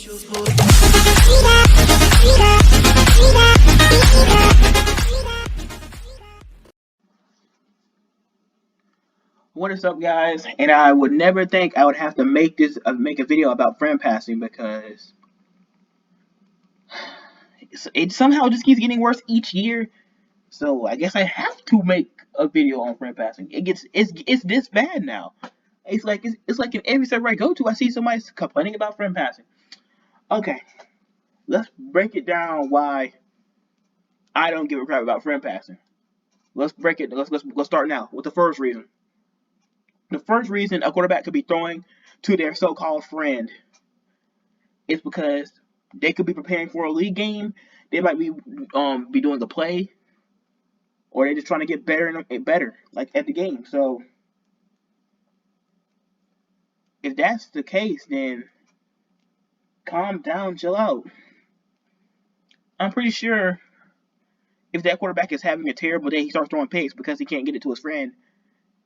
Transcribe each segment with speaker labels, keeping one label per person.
Speaker 1: What is up, guys? And I would never think I would have to make a video about friend passing because it somehow just keeps getting worse each year. So I guess I have to make a video on friend passing. It's this bad now. It's like in every server I go to, I see somebody complaining about friend passing. Okay, let's break it down. Why I don't give a crap about friend passing. Let's break it. Let's start now with the first reason. The first reason a quarterback could be throwing to their so-called friend is because they could be preparing for a league game. They might be doing a play, or they're just trying to get better and better, like at the game. So if that's the case, then calm down, chill out. I'm pretty sure if that quarterback is having a terrible day, he starts throwing picks because he can't get it to his friend,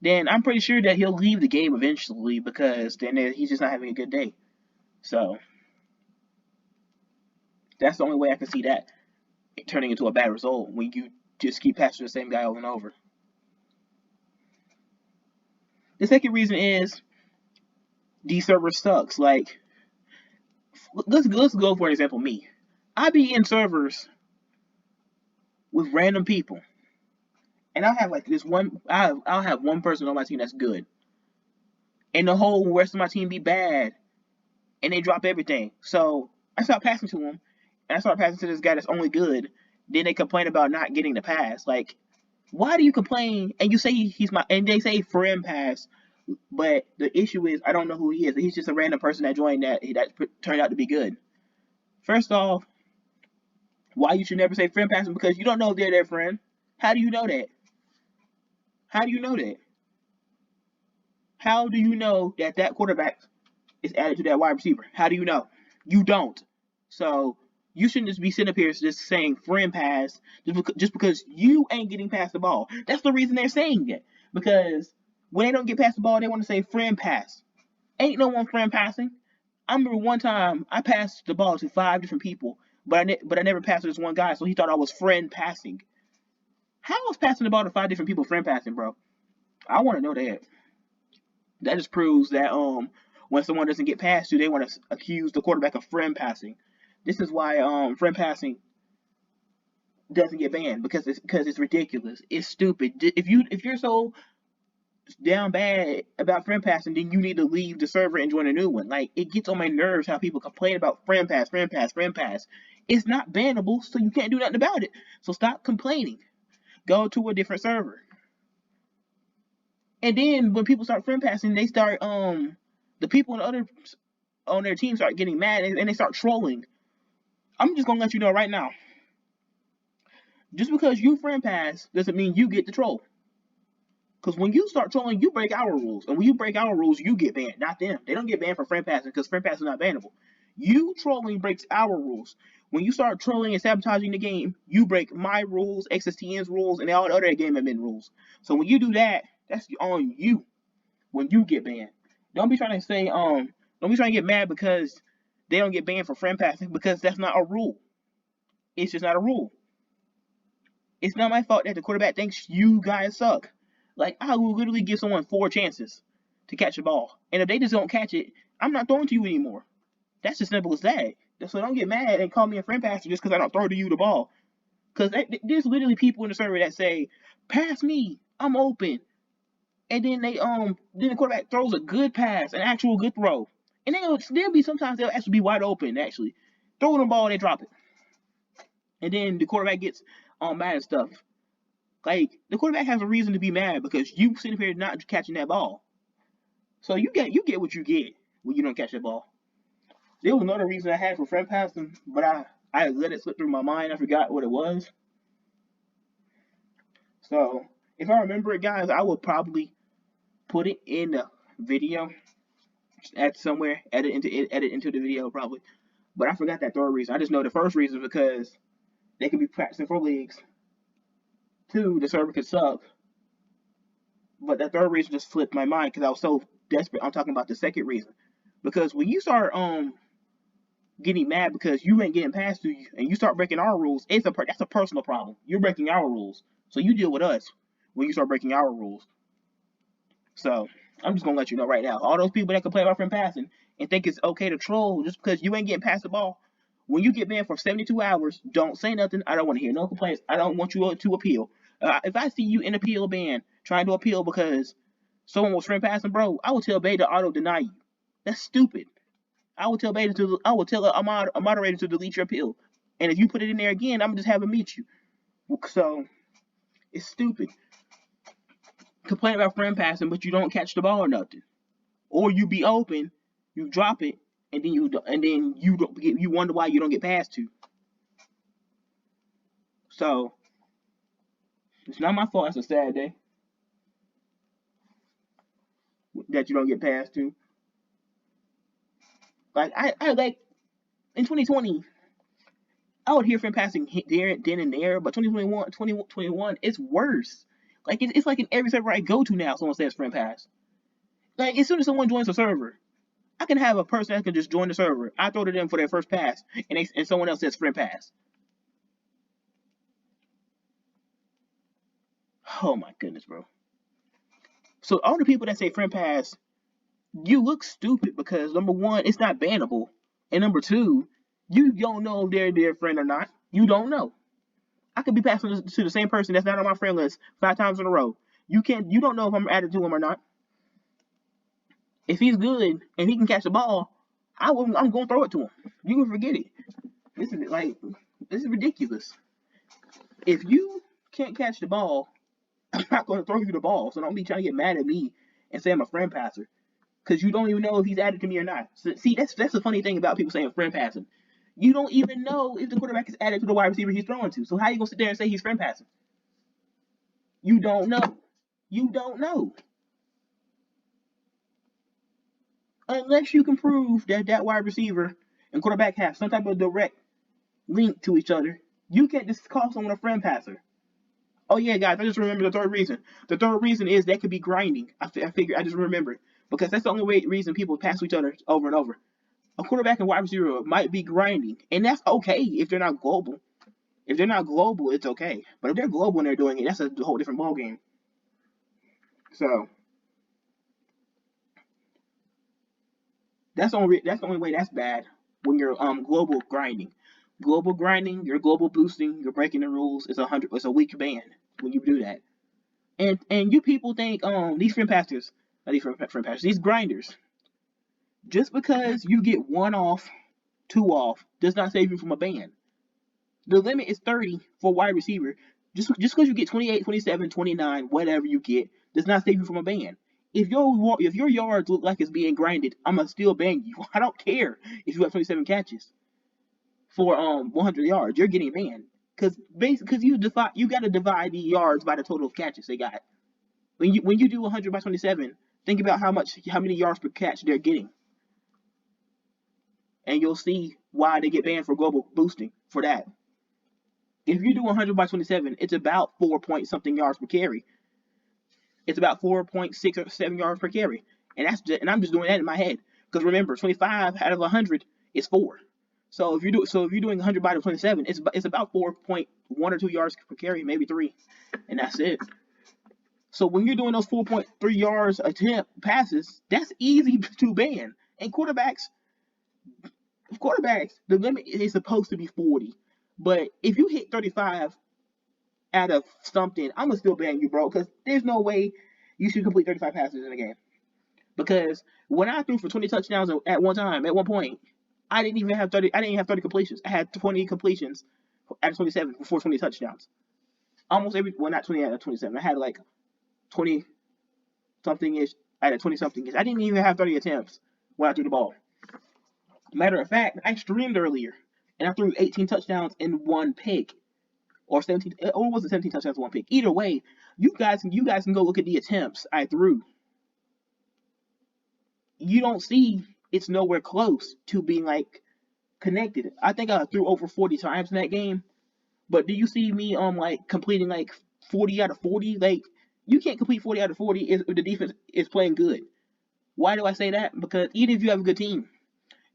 Speaker 1: then I'm pretty sure that he'll leave the game eventually because then he's just not having a good day. So that's the only way I can see that turning into a bad result when you just keep passing the same guy over and over. The second reason is the server sucks. Like, let's go for an example. Me, I be in servers with random people, and I'll have like this one. I'll have one person on my team that's good, and the whole rest of my team be bad, and they drop everything. So I start passing to them, and I start passing to this guy that's only good. Then they complain about not getting the pass. Like, why do you complain and you say and they say friend pass, but the issue is I don't know who he is. He's just a random person that joined that turned out to be good. First off, why you should never say friend passing? Because you don't know if they're their friend. How do you know that? How do you know that? How do you know that that quarterback is added to that wide receiver? How do you know? You don't. So you shouldn't just be sitting up here just saying friend pass just because you ain't getting past the ball. That's the reason they're saying it. Because when they don't get past the ball, they want to say friend pass. Ain't no one friend passing. I remember one time I passed the ball to 5 different people, but I never passed to this one guy, so he thought I was friend passing. How was passing the ball to 5 different people friend passing, bro? I want to know that. That just proves that when someone doesn't get past you, they want to accuse the quarterback of friend passing. This is why friend passing doesn't get banned because it's ridiculous. It's stupid. If you're so down bad about friend passing, then you need to leave the server and join a new one. Like, it gets on my nerves how people complain about friend pass, friend pass, friend pass. It's not bannable, so you can't do nothing about it. So stop complaining. Go to a different server. And then when people start friend passing, they start the people on their team start getting mad and they start trolling. I'm just gonna let you know right now. Just because you friend pass doesn't mean you get the troll. Because when you start trolling, you break our rules. And when you break our rules, you get banned, not them. They don't get banned for friend passing because friend passing is not bannable. You trolling breaks our rules. When you start trolling and sabotaging the game, you break my rules, XSTN's rules, and all the other game admin rules. So when you do that, that's on you when you get banned. Don't be trying to say, don't be trying to get mad because they don't get banned for friend passing because that's not a rule. It's just not a rule. It's not my fault that the quarterback thinks you guys suck. Like, I will literally give someone 4 chances to catch the ball. And if they just don't catch it, I'm not throwing to you anymore. That's as simple as that. So don't get mad and call me a friend passer just because I don't throw to you the ball. Because there's literally people in the server that say, pass me, I'm open. And then then the quarterback throws a good pass, an actual good throw. And sometimes they'll actually be wide open, actually. Throw the ball and they drop it. And then the quarterback gets mad and stuff. Like, the quarterback has a reason to be mad because you sitting here not catching that ball. So you get what you get when you don't catch that ball. There was another reason I had for friend passing, but I let it slip through my mind. I forgot what it was. So if I remember it, guys, I will probably put it in the video at somewhere, edit into the video probably. But I forgot that third reason. I just know the first reason is because they could be practicing for leagues. 2, the server could suck. But that third reason just flipped my mind because I was so desperate. I'm talking about the second reason. Because when you start getting mad because you ain't getting past to you and you start breaking our rules, that's a personal problem. You're breaking our rules. So you deal with us when you start breaking our rules. So I'm just gonna let you know right now. All those people that complain about friend passing and think it's okay to troll just because you ain't getting past the ball. When you get banned for 72 hours, don't say nothing. I don't want to hear no complaints. I don't want you to appeal. If I see you in appeal ban trying to appeal because someone was friend passing, bro, I will tell Bay to auto deny you. That's stupid. I will tell a moderator to delete your appeal. And if you put it in there again, I'm gonna just have him meet you. So it's stupid. Complain about friend passing, but you don't catch the ball or nothing. Or you be open, you drop it, and then you wonder why you don't get past to. So it's not my fault. It's a sad day that you don't get past to. Like I like in 2020, I would hear friend passing there, then and there, but 2021, it's worse. Like it's like in every server I go to now, someone says friend pass. Like as soon as someone joins a server, I can have a person that can just join the server. I throw to them for their first pass, and someone else says friend pass. Oh my goodness, bro. So all the people that say friend pass, you look stupid because number one, it's not bannable, and number two, you don't know if they're their friend or not. You don't know. I could be passing to the same person that's not on my friend list 5 times in a row. You don't know if I'm added to him or not. If he's good and he can catch the ball, I'm going to throw it to him. You can forget it. This is ridiculous. If you can't catch the ball, I'm not going to throw you the ball. So don't be trying to get mad at me and say I'm a friend passer because you don't even know if he's added to me or not. So, see, that's the funny thing about people saying friend passing. You don't even know if the quarterback is added to the wide receiver he's throwing to. So how you gonna sit there and say he's friend passing? You don't know. You don't know. Unless you can prove that that wide receiver and quarterback have some type of direct link to each other, you can't just call someone a friend passer. Oh yeah, guys, I just remember the third reason. The third reason is that could be grinding. I figure I just remembered because that's the only reason people pass to each other over and over. A quarterback and wide receiver might be grinding, and that's okay if they're not global. If they're not global, it's okay. But if they're global and they're doing it, that's a whole different ballgame. So that's the only way that's bad when you're global grinding. Global grinding, you're global boosting, you're breaking the rules. It's a weak ban when you do that. And you people think these friend passers, not these friend passers, these grinders, just because you get one off, two off, does not save you from a ban. The limit is 30 for wide receiver. Just because you get 28, 27, 29, whatever you get, does not save you from a ban. If your yards look like it's being grinded, I'ma still ban you. I don't care if you have 27 catches for 100 yards. You're getting banned because you got to divide the yards by the total of catches they got. When you do 100 by 27, think about how many yards per catch they're getting, and you'll see why they get banned for global boosting for that. If you do 100 by 27, it's about 4 point something yards per carry. It's about 4.6 or 7 yards per carry, and I'm just doing that in my head because remember, 25 out of 100 is 4. So if you're doing 100 by 27, it's about 4.1 or 2 yards per carry, maybe 3, and that's it. So when you're doing those 4.3 yards attempt passes, that's easy to ban. And quarterbacks, the limit is supposed to be 40. But if you hit 35 out of something, I'm gonna still ban you, bro, because there's no way you should complete 35 passes in a game. Because when I threw for 20 touchdowns at one point, I didn't even have 30. I didn't have 30 completions. I had 20 completions at 27 before 20 touchdowns. Almost not 20 out of 27. I had like 20 something ish. I had 20 something ish. I didn't even have 30 attempts when I threw the ball. Matter of fact, I streamed earlier and I threw 18 touchdowns in one pick, or 17, or was it 17 touchdowns in one pick? Either way, you guys can go look at the attempts I threw. You don't see it's nowhere close to being like connected. I think I threw over 40 times in that game, but do you see me like completing like 40 out of 40? Like you can't complete 40 out of 40 if the defense is playing good. Why do I say that? Because even if you have a good team,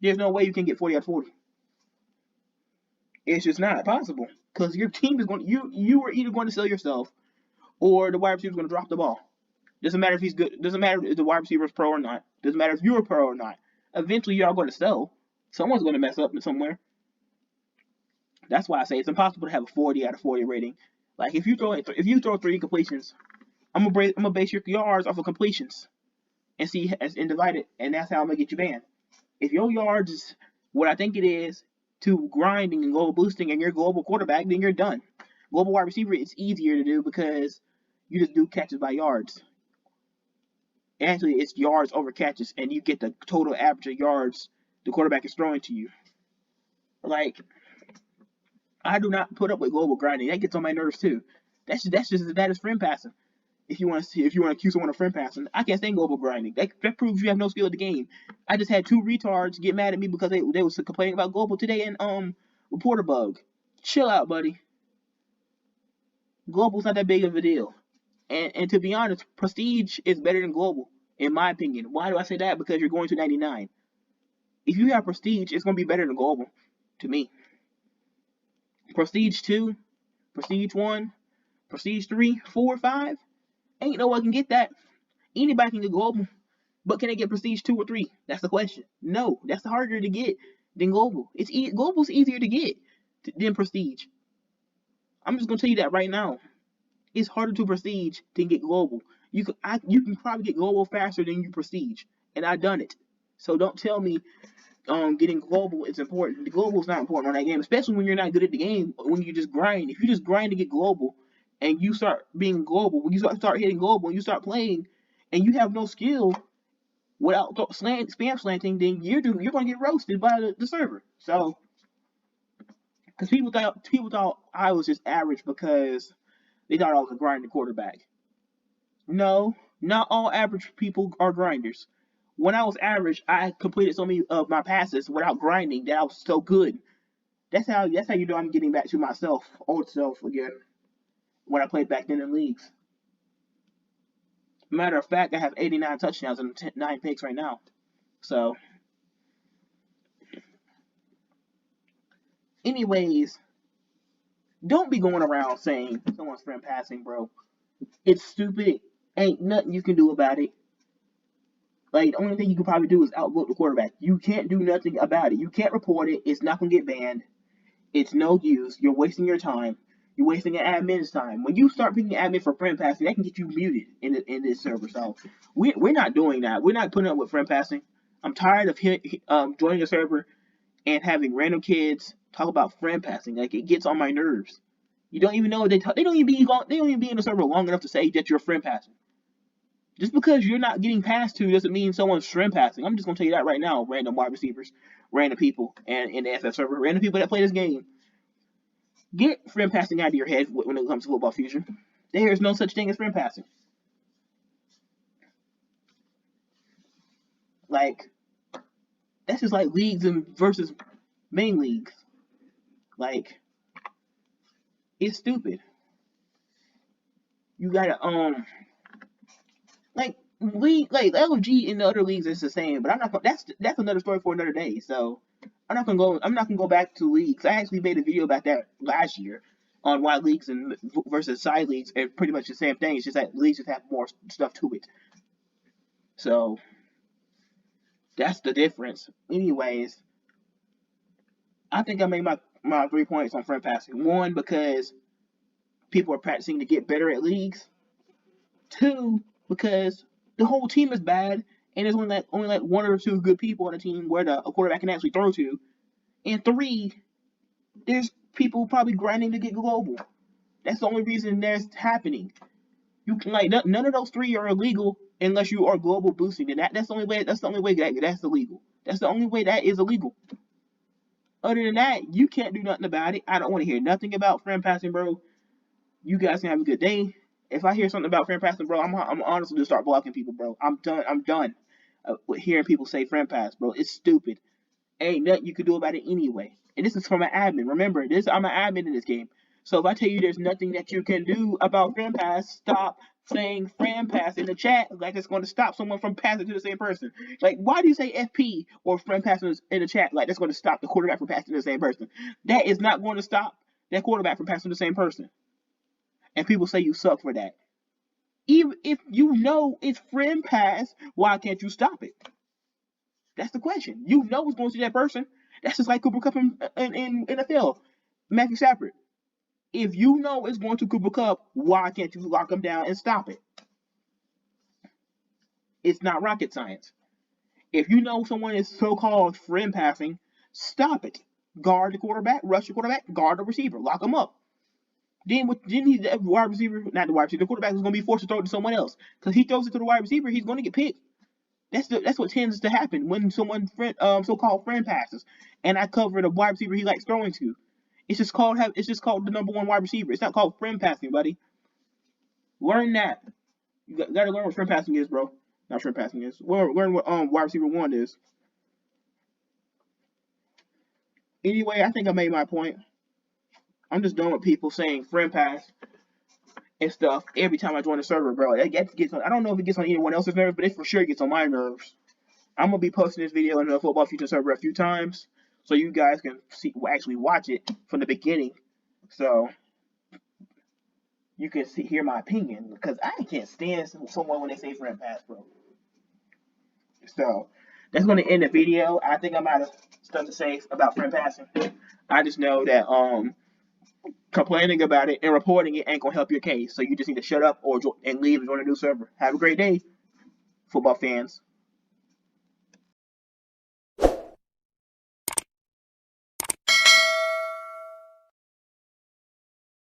Speaker 1: there's no way you can get 40 out of 40. It's just not possible because your team is going. You are either going to sell yourself or the wide receiver is going to drop the ball. Doesn't matter if he's good. Doesn't matter if the wide receiver is pro or not. Doesn't matter if you're a pro or not. Eventually, you're all going to sell. Someone's going to mess up somewhere. That's why I say it's impossible to have a 40 out of 40 rating. Like if you throw 3 completions, I'm gonna base your yards off of completions and see and divide it, and that's how I'm gonna get you banned. If your yards is what I think it is to grinding and global boosting and you're global quarterback, then you're done. Global wide receiver it's easier to do because you just do catches by yards. Actually, it's yards over catches, and you get the total average of yards the quarterback is throwing to you. Like, I do not put up with global grinding. That gets on my nerves too. That's just as bad as friend passing. If you want to accuse someone of friend passing, I can't stand global grinding. That proves you have no skill at the game. I just had 2 retards get mad at me because they was complaining about global today and reporter bug. Chill out, buddy. Global's not that big of a deal. And to be honest, prestige is better than global, in my opinion. Why do I say that? Because you're going to 99. If you have prestige, it's going to be better than global, to me. Prestige 2, prestige 1, prestige 3, 4, 5. Ain't no one can get that. Anybody can get global. But can they get prestige 2 or 3? That's the question. No, that's harder to get than global. Global's easier to get than prestige. I'm just going to tell you that right now. It's harder to prestige than get global. You can probably get global faster than you prestige, and I've done it. So don't tell me getting global is important. The global is not important on that game, especially when you're not good at the game. When you just grind, if you just grind to get global, and you start being global, when you start hitting global, and you start playing, and you have no skill without spam slanting, then you're gonna get roasted by the server. So, because people thought I was just average because they thought I was a grinding quarterback. No, not all average people are grinders. When I was average, I completed so many of my passes without grinding that I was so good. That's how you know I'm getting back to myself, old self again, when I played back then in leagues. Matter of fact, I have 89 touchdowns and 9 picks right now. So, anyways, don't be going around saying someone's friend passing, bro. It's stupid. Ain't nothing you can do about it. Like, the only thing you can probably do is outvote the quarterback. You can't do nothing about it. You can't report it. It's not going to get banned. It's no use. You're wasting your time. You're wasting an admin's time. When you start picking admin for friend passing, that can get you muted in this server. So, we're not doing that. We're not putting up with friend passing. I'm tired of joining a server and having random kids talk about friend passing. Like, it gets on my nerves. You don't even know they don't even be in the server long enough to say that you're friend passing. Just because you're not getting passed to doesn't mean someone's friend passing. I'm just gonna tell you that right now. Random wide receivers, random people, and in the FF server, random people that play this game. Get friend passing out of your head when it comes to Football Fusion. There is no such thing as friend passing. Like, that's just like leagues and versus main leagues. Like, it's stupid. You gotta like LFG in the other leagues is the same, but I'm not. That's another story for another day. So I'm not gonna go back to leagues. I actually made a video about that last year on why leagues and versus side leagues are pretty much the same thing. It's just that leagues just have more stuff to it. So that's the difference. Anyways, I think I made my 3 points on friend passing. 1, because people are practicing to get better at leagues. 2, because the whole team is bad, and there's only like 1 or 2 good people on the team where a quarterback can actually throw to. And 3, there's people probably grinding to get global. That's the only reason that's happening. You can none of those 3 are illegal unless you are global boosting, and that's the only way. That's the only way that's illegal. That's the only way that is illegal. Other than that, you can't do nothing about it. I don't want to hear nothing about friend passing, bro. You guys can have a good day. If I hear something about friend passing, bro, I'm honestly just start blocking people, bro. I'm done with hearing people say friend pass, bro. It's stupid. Ain't nothing you can do about it anyway. And this is from an admin. Remember, I'm an admin in this game. So if I tell you there's nothing that you can do about friend pass, stop saying friend pass in the chat like it's going to stop someone from passing to the same person. Like, why do you say FP or friend passing in the chat like that's going to stop the quarterback from passing to the same person? That is not going to stop that quarterback from passing to the same person. And people say you suck for that. Even if you know it's friend pass, why can't you stop it? That's the question. You know it's going to that person. That's just like Cooper Kupp in NFL. Matthew Stafford. If you know it's going to Cooper Kupp, why can't you lock him down and stop it? It's not rocket science. If you know someone is so-called friend passing, stop it. Guard the quarterback, rush the quarterback, guard the receiver, lock him up. Then he's the wide receiver, not the wide receiver, the quarterback is going to be forced to throw it to someone else. Because he throws it to the wide receiver, he's going to get picked. That's what tends to happen when someone so-called friend passes, and I cover the wide receiver he likes throwing to. It's just called the number one wide receiver. It's not called friend passing, buddy. Learn that. You gotta learn what friend passing is, bro. Not friend passing is. Learn what wide receiver one is. Anyway, I think I made my point. I'm just done with people saying friend pass and stuff every time I join the server, bro. It gets on. I don't know if it gets on anyone else's nerves, but it for sure gets on my nerves. I'm gonna be posting this video on the Football Future server a few times, so you guys can actually watch it from the beginning, so you can hear my opinion. Because I can't stand someone when they say friend pass, bro. So that's gonna end the video. I think I'm out of stuff to say about friend passing. I just know that complaining about it and reporting it ain't gonna help your case. So you just need to shut up and leave and join a new server. Have a great day, football fans.